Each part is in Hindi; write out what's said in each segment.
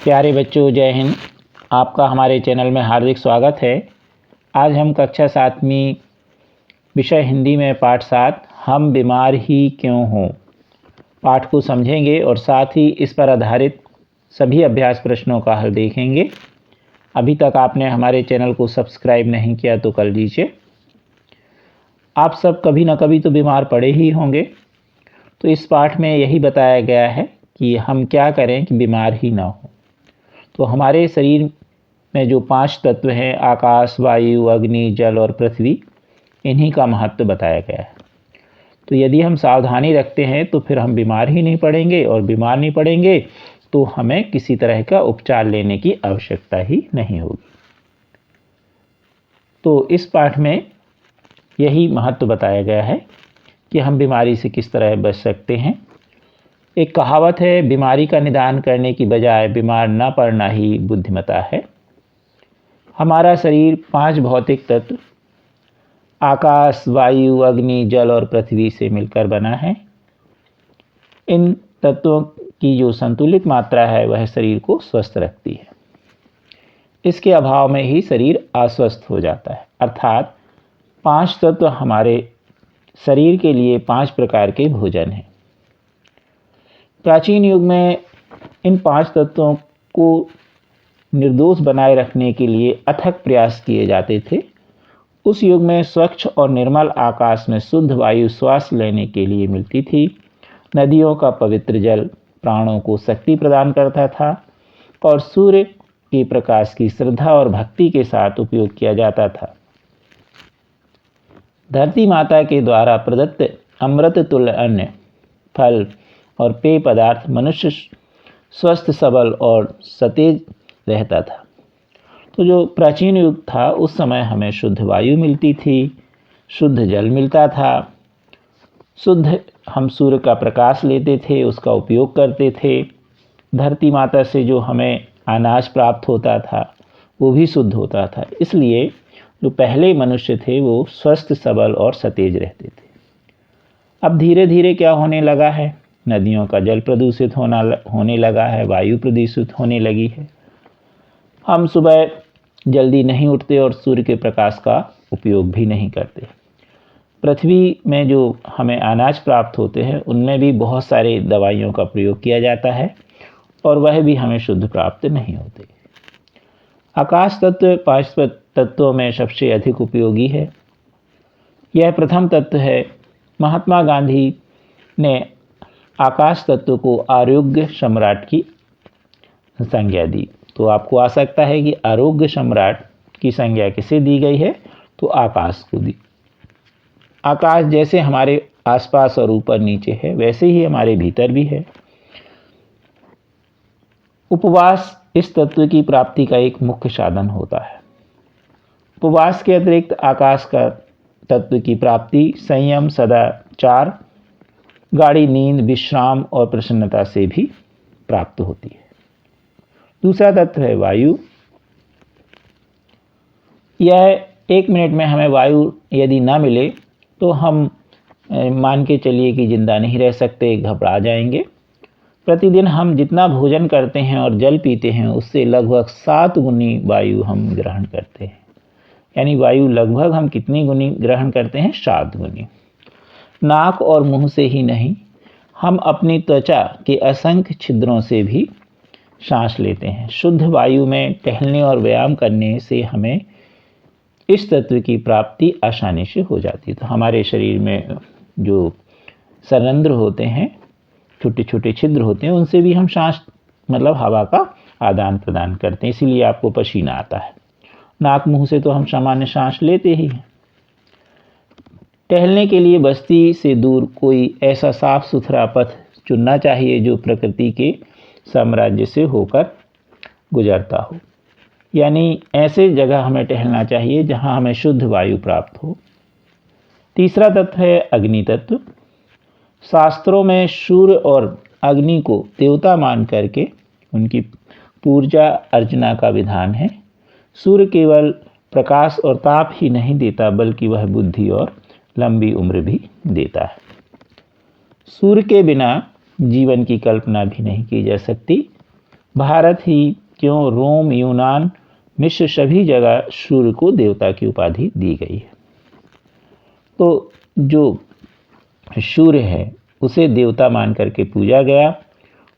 प्यारे बच्चों, जय हिंद। आपका हमारे चैनल में हार्दिक स्वागत है। आज हम कक्षा 7वीं विषय हिंदी में पाठ 7 हम बीमार ही क्यों हों पाठ को समझेंगे और साथ ही इस पर आधारित सभी अभ्यास प्रश्नों का हल देखेंगे। अभी तक आपने हमारे चैनल को सब्सक्राइब नहीं किया तो कर लीजिए। आप सब कभी न कभी तो बीमार पड़े ही होंगे, तो इस पाठ में यही बताया गया है कि हम क्या करें कि बीमार ही ना हो। तो हमारे शरीर में जो 5 तत्व हैं, आकाश, वायु, अग्नि, जल और पृथ्वी, इन्हीं का महत्व बताया गया है। तो यदि हम सावधानी रखते हैं तो फिर हम बीमार ही नहीं पड़ेंगे, और बीमार नहीं पड़ेंगे तो हमें किसी तरह का उपचार लेने की आवश्यकता ही नहीं होगी। तो इस पाठ में यही महत्व बताया गया है कि हम बीमारी से किस तरह बच सकते हैं। एक कहावत है, बीमारी का निदान करने की बजाय बीमार न पड़ना ही बुद्धिमता है। हमारा शरीर 5 भौतिक तत्व आकाश, वायु, अग्नि, जल और पृथ्वी से मिलकर बना है। इन तत्वों की जो संतुलित मात्रा है वह शरीर को स्वस्थ रखती है। इसके अभाव में ही शरीर अस्वस्थ हो जाता है। अर्थात 5 तत्व हमारे शरीर के लिए 5 प्रकार के भोजन हैं। प्राचीन युग में इन 5 तत्वों को निर्दोष बनाए रखने के लिए अथक प्रयास किए जाते थे। उस युग में स्वच्छ और निर्मल आकाश में शुद्ध वायु श्वास लेने के लिए मिलती थी। नदियों का पवित्र जल प्राणों को शक्ति प्रदान करता था और सूर्य के प्रकाश की श्रद्धा और भक्ति के साथ उपयोग किया जाता था। धरती माता के द्वारा प्रदत्त अमृत तुल्य अन्न, फल और पेय पदार्थ मनुष्य स्वस्थ, सबल और सतेज रहता था। तो जो प्राचीन युग था उस समय हमें शुद्ध वायु मिलती थी, शुद्ध जल मिलता था, शुद्ध हम सूर्य का प्रकाश लेते थे, उसका उपयोग करते थे। धरती माता से जो हमें अनाज प्राप्त होता था वो भी शुद्ध होता था। इसलिए जो पहले मनुष्य थे वो स्वस्थ, सबल और सतेज रहते थे। अब धीरे धीरे क्या होने लगा है, नदियों का जल प्रदूषित होने लगा है, वायु प्रदूषित होने लगी है। हम सुबह जल्दी नहीं उठते और सूर्य के प्रकाश का उपयोग भी नहीं करते। पृथ्वी में जो हमें अनाज प्राप्त होते हैं उनमें भी बहुत सारे दवाइयों का प्रयोग किया जाता है और वह भी हमें शुद्ध प्राप्त नहीं होते। आकाश तत्व 5 तत्वों में सबसे अधिक उपयोगी है। यह प्रथम तत्व है। महात्मा गांधी ने आकाश तत्व को आरोग्य सम्राट की संज्ञा दी। तो आपको आ सकता है कि आरोग्य सम्राट की संज्ञा किसे दी गई है, तो आकाश को दी। आकाश जैसे हमारे आसपास और ऊपर नीचे है वैसे ही हमारे भीतर भी है। उपवास इस तत्व की प्राप्ति का एक मुख्य साधन होता है। उपवास के अतिरिक्त आकाश का तत्व की प्राप्ति संयम, सदाचार, गाढ़ी नींद, विश्राम और प्रसन्नता से भी प्राप्त होती है। दूसरा तत्व है वायु। यह 1 मिनट में हमें वायु यदि ना मिले तो हम मान के चलिए कि जिंदा नहीं रह सकते, घबरा जाएंगे। प्रतिदिन हम जितना भोजन करते हैं और जल पीते हैं उससे लगभग 7 गुनी वायु हम ग्रहण करते हैं। यानी वायु लगभग हम कितनी गुनी ग्रहण करते हैं? 7 गुनी। नाक और मुंह से ही नहीं, हम अपनी त्वचा के असंख्य छिद्रों से भी सांस लेते हैं। शुद्ध वायु में टहलने और व्यायाम करने से हमें इस तत्व की प्राप्ति आसानी से हो जाती है। तो हमारे शरीर में जो सरंध्र होते हैं, छोटे छोटे छिद्र होते हैं, उनसे भी हम सांस मतलब हवा का आदान प्रदान करते हैं, इसीलिए आपको पसीना आता है। नाक मुंह से तो हम सामान्य सांस लेते ही हैं। टहलने के लिए बस्ती से दूर कोई ऐसा साफ सुथरा पथ चुनना चाहिए जो प्रकृति के साम्राज्य से होकर गुजरता हो। यानी ऐसे जगह हमें टहलना चाहिए जहां हमें शुद्ध वायु प्राप्त हो। तीसरा तत्व है अग्नि तत्व। शास्त्रों में सूर्य और अग्नि को देवता मान करके उनकी पूजा अर्चना का विधान है। सूर्य केवल प्रकाश और ताप ही नहीं देता बल्कि वह बुद्धि और लंबी उम्र भी देता है। सूर्य के बिना जीवन की कल्पना भी नहीं की जा सकती। भारत ही क्यों, रोम, यूनान, मिस्र सभी जगह सूर्य को देवता की उपाधि दी गई है। तो जो सूर्य है उसे देवता मान करके पूजा गया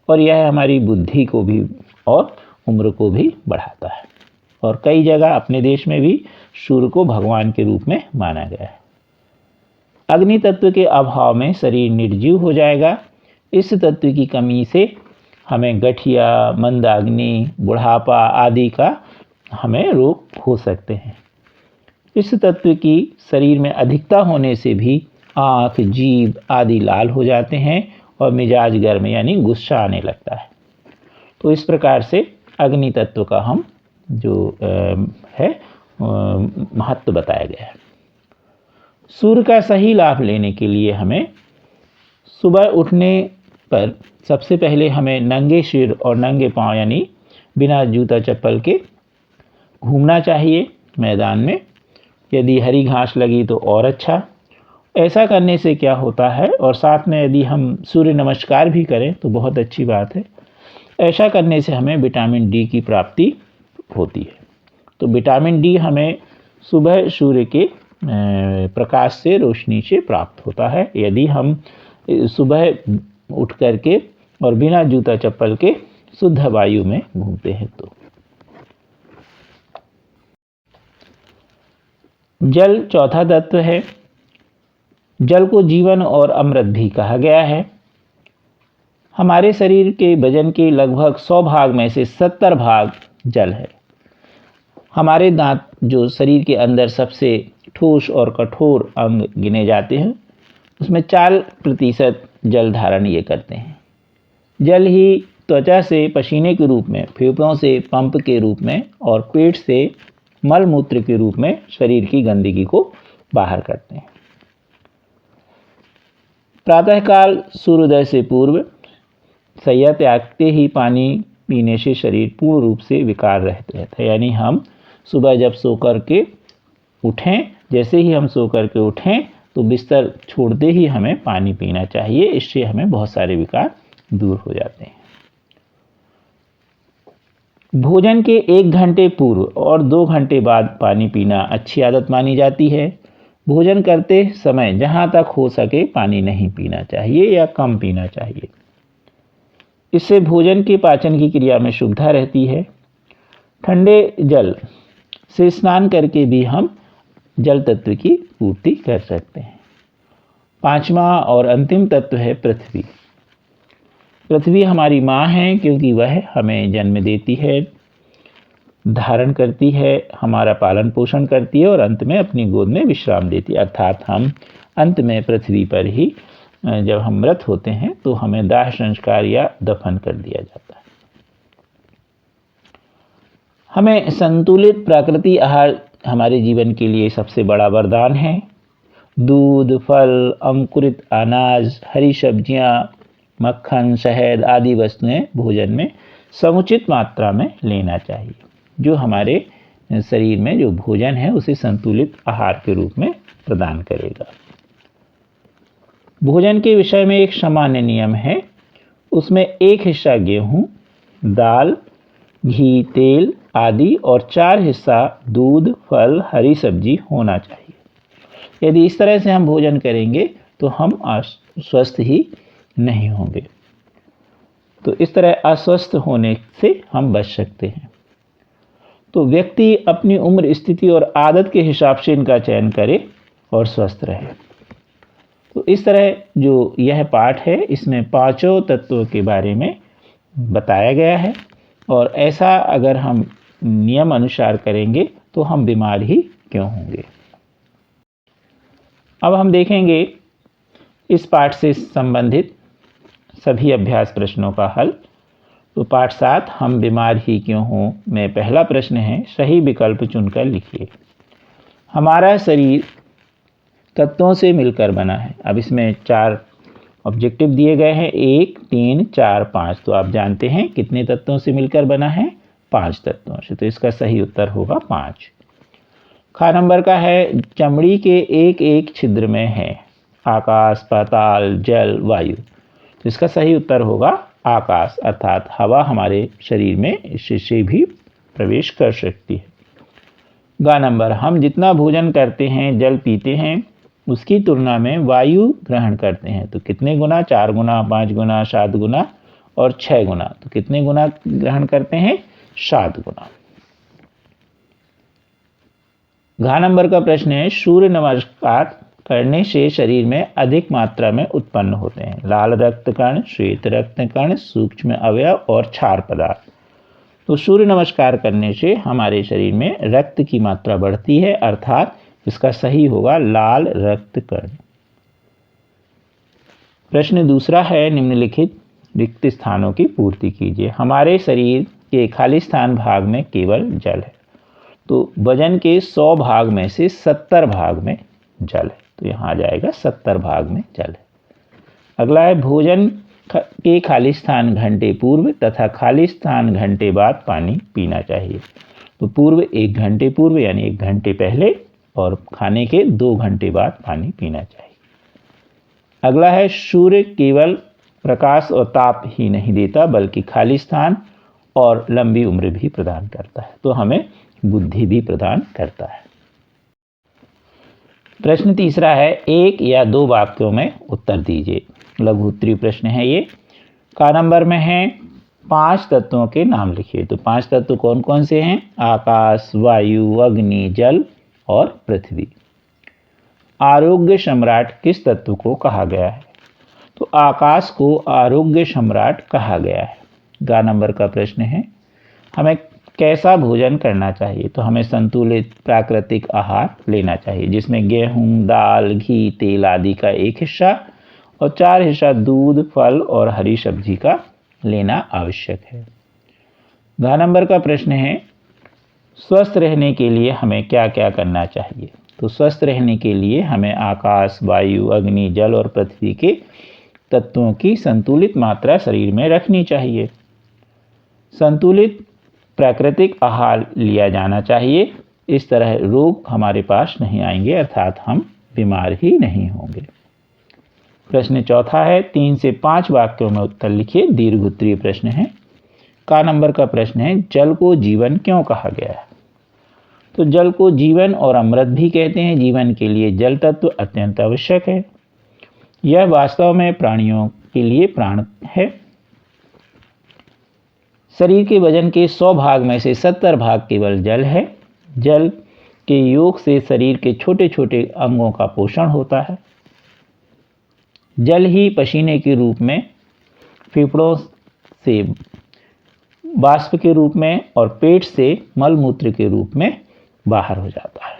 और यह हमारी बुद्धि को भी और उम्र को भी बढ़ाता है। और कई जगह अपने देश में भी सूर्य को भगवान के रूप में माना गया है। अग्नि तत्व के अभाव में शरीर निर्जीव हो जाएगा। इस तत्व की कमी से हमें गठिया, मंदाग्नि, बुढ़ापा आदि का हमें रोग हो सकते हैं। इस तत्व की शरीर में अधिकता होने से भी आँख, जीभ आदि लाल हो जाते हैं और मिजाज गर्म यानी गुस्सा आने लगता है। तो इस प्रकार से अग्नि तत्व का हम जो है महत्व बताया गया है। सूर्य का सही लाभ लेने के लिए हमें सुबह उठने पर सबसे पहले हमें नंगे सिर और नंगे पांव यानी बिना जूता चप्पल के घूमना चाहिए मैदान में। यदि हरी घास लगी तो और अच्छा। ऐसा करने से क्या होता है, और साथ में यदि हम सूर्य नमस्कार भी करें तो बहुत अच्छी बात है। ऐसा करने से हमें विटामिन डी की प्राप्ति होती है। तो विटामिन डी हमें सुबह सूर्य के प्रकाश से, रोशनी से प्राप्त होता है। यदि हम सुबह उठ करके और बिना जूता चप्पल के शुद्ध वायु में घूमते हैं तो। जल चौथा तत्व है। जल को जीवन और अमृत भी कहा गया है। हमारे शरीर के वजन के लगभग 100 भाग में से 70 भाग जल है। हमारे दांत जो शरीर के अंदर सबसे ठोस और कठोर अंग गिने जाते हैं, उसमें 4% जल धारण ये करते हैं। जल ही त्वचा से पसीने के रूप में, फेफड़ों से पंप के रूप में और पेट से मल मूत्र के रूप में शरीर की गंदगी को बाहर करते हैं। प्रातःकाल सूर्योदय से पूर्व शैया त्यागते ही पानी पीने से शरीर पूर्ण रूप से विकार रहता है। यानी हम सुबह जब सो कर के उठें, जैसे ही हम सो कर के उठें तो बिस्तर छोड़ते ही हमें पानी पीना चाहिए। इससे हमें बहुत सारे विकार दूर हो जाते हैं। भोजन के 1 घंटे पूर्व और 2 घंटे बाद पानी पीना अच्छी आदत मानी जाती है। भोजन करते समय जहाँ तक हो सके पानी नहीं पीना चाहिए या कम पीना चाहिए। इससे भोजन के पाचन की क्रिया में सुविधा रहती है। ठंडे जल से स्नान करके भी हम जल तत्व की पूर्ति कर सकते हैं। 5वां और अंतिम तत्व है पृथ्वी। पृथ्वी हमारी माँ है, क्योंकि वह हमें जन्म देती है, धारण करती है, हमारा पालन पोषण करती है और अंत में अपनी गोद में विश्राम देती है। अर्थात हम अंत में पृथ्वी पर ही जब हम मृत होते हैं तो हमें दाह संस्कार या दफन कर दिया जाता है। हमें संतुलित प्राकृतिक आहार हमारे जीवन के लिए सबसे बड़ा वरदान है। दूध, फल, अंकुरित अनाज, हरी सब्जियां, मक्खन, शहद आदि वस्तुएं भोजन में समुचित मात्रा में लेना चाहिए, जो हमारे शरीर में जो भोजन है उसे संतुलित आहार के रूप में प्रदान करेगा। भोजन के विषय में एक सामान्य नियम है। उसमें 1 हिस्सा गेहूं, दाल, घी, तेल आदि और 4 हिस्सा दूध, फल, हरी सब्जी होना चाहिए। यदि इस तरह से हम भोजन करेंगे तो हम अस्वस्थ ही नहीं होंगे। तो इस तरह अस्वस्थ होने से हम बच सकते हैं। तो व्यक्ति अपनी उम्र, स्थिति और आदत के हिसाब से इनका चयन करे और स्वस्थ रहे। तो इस तरह जो यह पाठ है, इसमें 5 तत्वों के बारे में बताया गया है और ऐसा अगर हम नियम अनुसार करेंगे तो हम बीमार ही क्यों होंगे। अब हम देखेंगे इस पाठ से संबंधित सभी अभ्यास प्रश्नों का हल। तो पाठ 7 हम बीमार ही क्यों हों में पहला प्रश्न है, सही विकल्प चुनकर लिखिए। हमारा शरीर तत्वों से मिलकर बना है। अब इसमें 4 ऑब्जेक्टिव दिए गए हैं, 1, 3, 4, 5। तो आप जानते हैं कितने तत्वों से मिलकर बना है, 5 तत्वों से। तो इसका सही उत्तर होगा 5। ख नंबर का है, चमड़ी के एक एक छिद्र में है आकाश, पाताल, जल, वायु। तो इसका सही उत्तर होगा आकाश अर्थात हवा हमारे शरीर में इससे भी प्रवेश कर सकती है। ग नंबर, हम जितना भोजन करते हैं, जल पीते हैं, उसकी तुलना में वायु ग्रहण करते हैं तो कितने गुना? 4 गुना, 5 गुना, 7 गुना और 6 गुना। तो कितने गुना ग्रहण करते हैं? 7 गुना। घ नंबर का प्रश्न है, सूर्य नमस्कार करने से शरीर में अधिक मात्रा में उत्पन्न होते हैं लाल रक्त कण, श्वेत रक्त कण, सूक्ष्म अवयव और क्षार पदार्थ। तो सूर्य नमस्कार करने से हमारे शरीर में रक्त की मात्रा बढ़ती है, अर्थात इसका सही होगा लाल रक्त कण। प्रश्न दूसरा है, निम्नलिखित रिक्त स्थानों की पूर्ति कीजिए। हमारे शरीर के खाली स्थान भाग में केवल जल है, तो वजन के 100 भाग में से 70 भाग में जल है, तो यहाँ आ जाएगा 70 भाग में जल है। अगला है, भोजन के खाली स्थान घंटे पूर्व तथा खाली स्थान घंटे बाद पानी पीना चाहिए। तो पूर्व 1 घंटे पूर्व यानी 1 घंटे पहले और खाने के 2 घंटे बाद पानी पीना चाहिए। अगला है, सूर्य केवल प्रकाश और ताप ही नहीं देता बल्कि खाली स्थान और लंबी उम्र भी प्रदान करता है, तो हमें बुद्धि भी प्रदान करता है। प्रश्न तीसरा है, 1 या 2 वाक्यों में उत्तर दीजिए। लघु उत्तरीय प्रश्न है ये। का नंबर में है, 5 तत्वों के नाम लिखिए। तो 5 तत्व कौन कौन से हैं? आकाश, वायु, अग्नि, जल और पृथ्वी। आरोग्य सम्राट किस तत्व को कहा गया है? तो आकाश को आरोग्य सम्राट कहा गया है। गा नंबर का प्रश्न है, हमें कैसा भोजन करना चाहिए? तो हमें संतुलित प्राकृतिक आहार लेना चाहिए जिसमें गेहूं, दाल, घी, तेल आदि का 1 हिस्सा और 4 हिस्सा दूध, फल और हरी सब्जी का लेना आवश्यक है। घ नंबर का प्रश्न है, स्वस्थ रहने के लिए हमें क्या क्या करना चाहिए? तो स्वस्थ रहने के लिए हमें आकाश, वायु, अग्नि, जल और पृथ्वी के तत्वों की संतुलित मात्रा शरीर में रखनी चाहिए। संतुलित प्राकृतिक आहार लिया जाना चाहिए, इस तरह रोग हमारे पास नहीं आएंगे, अर्थात हम बीमार ही नहीं होंगे। प्रश्न चौथा है, 3 से 5 वाक्यों में उत्तर लिखिए। दीर्घ उत्तरीय प्रश्न है। का नंबर का प्रश्न है, जल को जीवन क्यों कहा गया है? तो जल को जीवन और अमृत भी कहते हैं। जीवन के लिए जल तत्व अत्यंत आवश्यक है। यह वास्तव में प्राणियों के लिए प्राण है। शरीर के वजन के 100 भाग में से 70 भाग केवल जल है। जल के योग से शरीर के छोटे छोटे अंगों का पोषण होता है। जल ही पसीने के रूप में, फेफड़ों से बाष्प के रूप में और पेट से मलमूत्र के रूप में बाहर हो जाता है।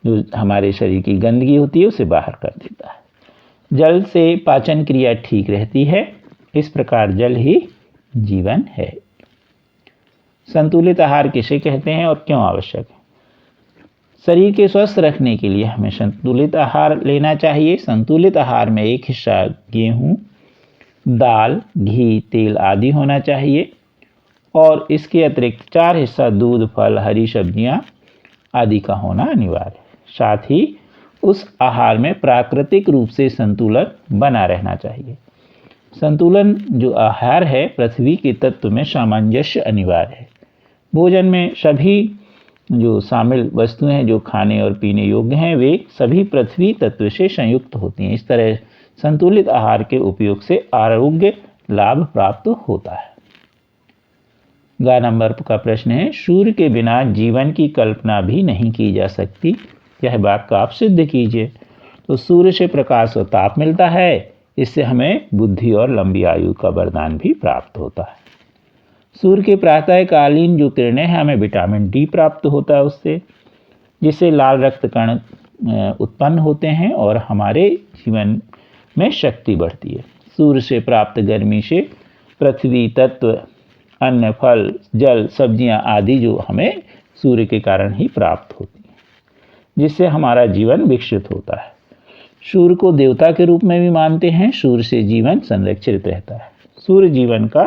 जो हमारे शरीर की गंदगी होती है उसे बाहर कर देता है। जल से पाचन क्रिया ठीक रहती है। इस प्रकार जल ही जीवन है। संतुलित आहार किसे कहते हैं और क्यों आवश्यक है? शरीर के स्वस्थ रखने के लिए हमें संतुलित आहार लेना चाहिए। संतुलित आहार में 1 हिस्सा गेहूं, दाल, घी, तेल आदि होना चाहिए और इसके अतिरिक्त 4 हिस्सा दूध, फल, हरी सब्जियां आदि का होना अनिवार्य है। साथ ही उस आहार में प्राकृतिक रूप से संतुलन बना रहना चाहिए। संतुलन जो आहार है, पृथ्वी के तत्व में सामंजस्य अनिवार्य है। भोजन में सभी जो शामिल वस्तुएं हैं जो खाने और पीने योग्य हैं, वे सभी पृथ्वी तत्व से संयुक्त होती हैं। इस तरह संतुलित आहार के उपयोग से आरोग्य लाभ प्राप्त होता है। गा नंबर का प्रश्न है, सूर्य के बिना जीवन की कल्पना भी नहीं की जा सकती। यह बात आप सिद्ध कीजिए। तो सूर्य से प्रकाश और ताप मिलता है, इससे हमें बुद्धि और लंबी आयु का वरदान भी प्राप्त होता है। सूर्य के प्रातःकालीन जो किरणें हैं, हमें विटामिन डी प्राप्त होता है उससे, जिससे लाल रक्त कण उत्पन्न होते हैं और हमारे जीवन में शक्ति बढ़ती है। सूर्य से प्राप्त गर्मी से पृथ्वी तत्व, अन्न, फल, जल, सब्जियां आदि जो हमें सूर्य के कारण ही प्राप्त होती हैं, जिससे हमारा जीवन विकसित होता है। सूर्य को देवता के रूप में भी मानते हैं। सूर्य से जीवन संरक्षित रहता है। सूर्य जीवन का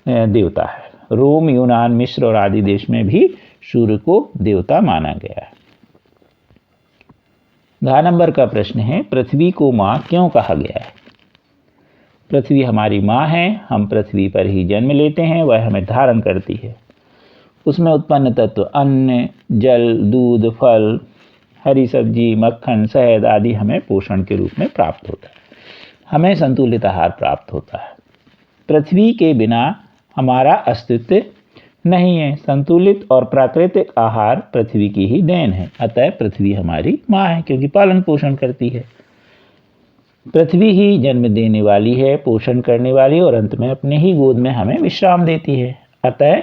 देवता है। रोम, यूनान, मिस्र और आदि देश में भी सूर्य को देवता माना गया है। घ नंबर का प्रश्न है, पृथ्वी को मां क्यों कहा गया है? पृथ्वी हमारी माँ है, हम पृथ्वी पर ही जन्म लेते हैं, वह हमें धारण करती है। उसमें उत्पन्न तत्व अन्न, जल, दूध, फल, हरी सब्जी, मक्खन, शहद आदि हमें पोषण के रूप में प्राप्त होता है। हमें संतुलित आहार प्राप्त होता है। पृथ्वी के बिना हमारा अस्तित्व नहीं है। संतुलित और प्राकृतिक आहार पृथ्वी की ही देन है। अतः पृथ्वी हमारी माँ है, क्योंकि पालन पोषण करती है। पृथ्वी ही जन्म देने वाली है, पोषण करने वाली, और अंत में अपने ही गोद में हमें विश्राम देती है। अतः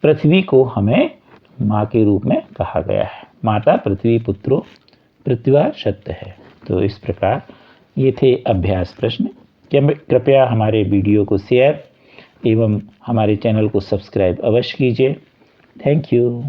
पृथ्वी को हमें माँ के रूप में कहा गया है। माता पृथ्वी पुत्रो पृथ्वा सत्य है। तो इस प्रकार ये थे अभ्यास प्रश्न। कृपया हमारे वीडियो को शेयर एवं हमारे चैनल को सब्सक्राइब अवश्य कीजिए। Thank you.